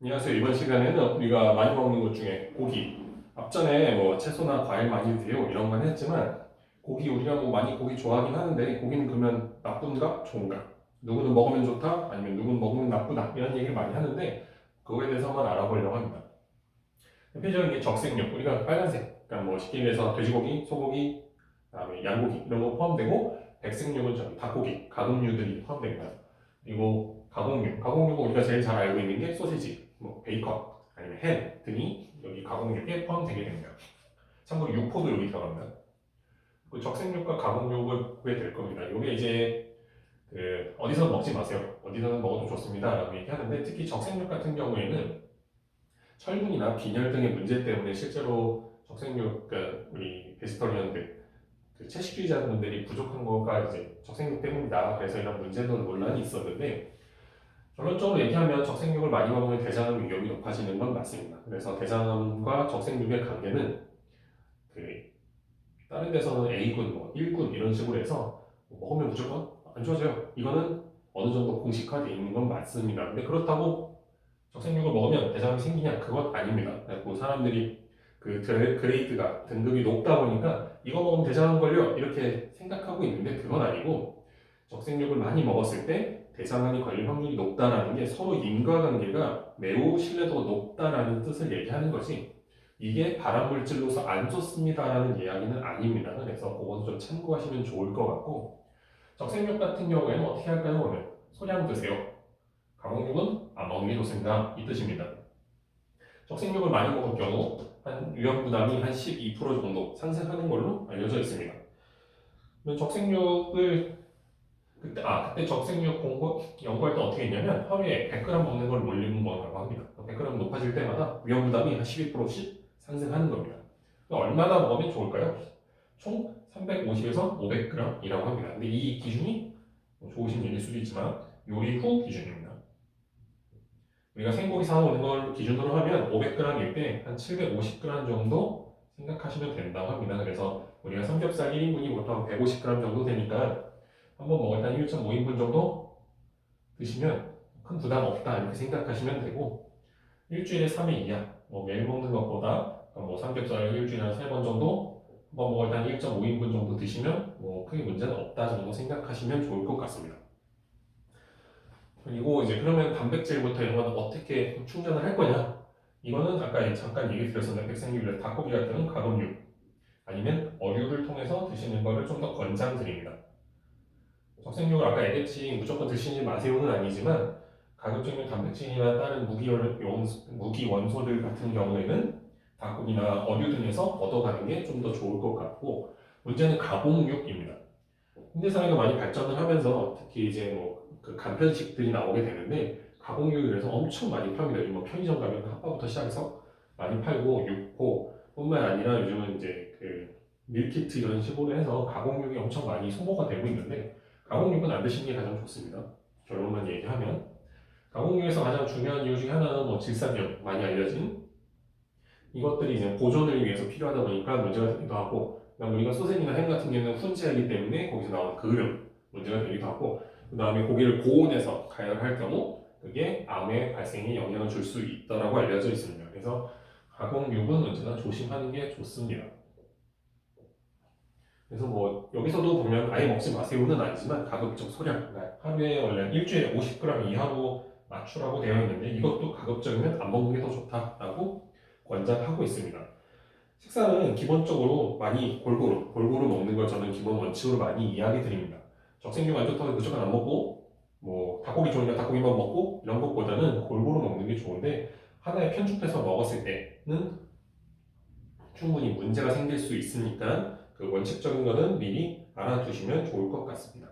안녕하세요. 이번 시간에는 우리가 많이 먹는 것 중에 고기. 앞전에 뭐 채소나 과일 많이 드세요 이런 건 했지만 고기 우리가 뭐 많이 고기 좋아하긴 하는데 고기는 그러면 나쁜가 좋은가? 누구는 먹으면 좋다 아니면 누구는 먹으면 나쁘다 이런 얘기를 많이 하는데 그거에 대해서 한번 알아보려고 합니다. 대표적인 게 적색육. 우리가 빨간색. 그러니까 뭐 쉽게 얘기해서 돼지고기, 소고기, 그다음에 양고기 이런 거 포함되고 백색육은 저기 닭고기, 가공육들이 포함됩니다. 그리고 가공육. 가공육은 우리가 제일 잘 알고 있는 게 소시지, 뭐 베이컨, 아니면 햄 등이 여기 가공육에 포함되게 됩니다. 참고로 육포도 여기 들어갑니다. 그 적색육과 가공육을 보게 될 겁니다. 이게 이제 어디서 먹지 마세요. 어디서는 먹어도 좋습니다. 라고 얘기하는데 특히 적색육 같은 경우에는 철분이나 빈혈 등의 문제 때문에 실제로 적색육, 그러니까 우리 베지터리언들, 채식주의자분들이 부족한 거가 이제 적색육 때문이다. 그래서 이런 문제도 논란이 있었는데 결론적으로 얘기하면 적색육을 많이 먹으면 대장암 위험이 높아지는 건 맞습니다. 그래서 대장암과 적색육의 관계는 다른 데서는 A군, 뭐 1군 이런 식으로 해서 먹으면 무조건 안 좋아져요. 이거는 어느 정도 공식화되어 있는 건 맞습니다. 근데 그렇다고 적색육을 먹으면 대장암이 생기냐? 그건 아닙니다. 그리고 사람들이 그레이드가 등급이 높다 보니까 이거 먹으면 대장암 걸려 이렇게 생각하고 있는데 그건 아니고 적색육을 많이 먹었을 때 대장암이 걸릴 확률이 높다라는 게 서로 인과관계가 매우 신뢰도가 높다라는 뜻을 얘기하는 거지 이게 발암물질로서 안 좋습니다라는 이야기는 아닙니다. 그래서 그것도 좀 참고하시면 좋을 것 같고 적색육 같은 경우에는 어떻게 할까요? 오늘 소량 드세요. 가공육은 안 먹는 게 좋습니다. 이 뜻입니다. 적색육을 많이 먹을 경우 한 위험 부담이 한 12% 정도 상승하는 걸로 알려져 있습니다. 적색육을 그때 적색육 연구할 때 어떻게 했냐면 하루에 100g 먹는 걸 몰리는 거라고 합니다. 100g 높아질 때마다 위험 부담이 한 12%씩 상승하는 겁니다. 얼마나 먹으면 좋을까요? 총 350에서 500g이라고 합니다. 근데 이 기준이 좋으신 얘기일 수도 있지만 요리 후 기준입니다. 우리가 생고기 사오는 걸 기준으로 하면 500g일 때 한 750g 정도 생각하시면 된다고 합니다. 그래서 우리가 삼겹살 1인분이 보통 150g 정도 되니까 한번 먹을 때 1.5인분 정도 드시면 큰 부담 없다 이렇게 생각하시면 되고 일주일에 3회 이하 매일 먹는 것보다 뭐 삼겹살 일주일에 한 3번 정도 한번 먹을 때 한 1.5인분 정도 드시면 크게 문제는 없다 정도 생각하시면 좋을 것 같습니다. 그리고 이제 그러면 단백질부터 이런 건 어떻게 충전을 할 거냐? 이거는 아까 잠깐 얘기 드렸었는데 백색육이나 닭고기 같은 가공육 아니면 어류를 통해서 드시는 거를 좀 더 권장드립니다. 적색육을 아까 얘기했지 무조건 드시지 마세요는 아니지만 가급적이면 단백질이나 다른 무기 원소들 같은 경우에는 닭고기나 어류 등에서 얻어가는 게 좀 더 좋을 것 같고 문제는 가공육입니다. 현대사회가 많이 발전을 하면서 특히 이제 그 간편식들이 나오게 되는데 가공육이 그래서 엄청 많이 팝니다. 요즘 뭐 편의점 가면 핫바부터 시작해서 많이 팔고 육포뿐만 아니라 요즘은 이제 밀키트 이런 식으로 해서 가공육이 엄청 많이 소모가 되고 있는데 가공육은 안 드시는 게 가장 좋습니다. 결론만 얘기하면 가공육에서 가장 중요한 이유 중에 하나는 뭐 질산염 많이 알려진 이것들이 이제 보존을 위해서 필요하다 보니까 문제가 되기도 하고 그다음 우리가 소세지나 햄 같은 경우는 훈제하기 때문에 거기서 나오는 그름 문제가 되기도 하고 그 다음에 고기를 고온에서 가열할 경우 그게 암의 발생에 영향을 줄 수 있다고 알려져 있습니다. 그래서 가공육은 언제나 조심하는 게 좋습니다. 그래서 뭐 여기서도 보면 아예 먹지 마세요는 아니지만 가급적 소량 하루에 원래 일주일에 50g 이하로 맞추라고 되어 있는데 이것도 가급적이면 안 먹는 게 더 좋다라고 권장하고 있습니다. 식사는 기본적으로 많이 골고루 먹는 걸 저는 기본 원칙으로 많이 이야기 드립니다. 적색육 안 좋다고 무조건 안 먹고 뭐 닭고기 좋으니까 닭고기만 먹고 이런 것보다는 골고루 먹는 게 좋은데 하나에 편중돼서 먹었을 때는 충분히 문제가 생길 수 있으니까 그 원칙적인 거는 미리 알아두시면 좋을 것 같습니다.